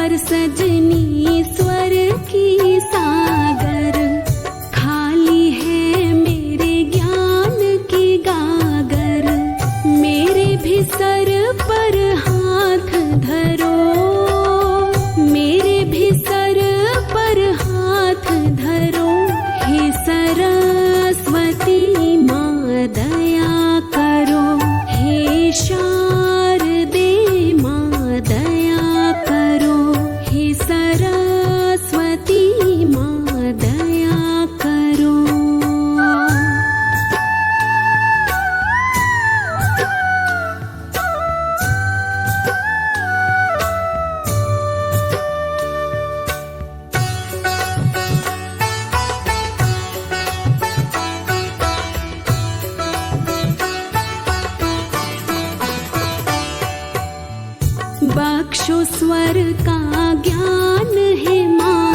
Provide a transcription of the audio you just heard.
पर सजनी स्वर की सागर, खाली है मेरे ज्ञान की गागर। मेरे भी सर पर हाथ धरो, मेरे भी सर पर हाथ धरो। हे सरस्वती माँ दया करो, हे शारदे माँ दया करो। हे सरस्वती माँ दया करो। बख्शो स्वर का ज्ञान है माँ,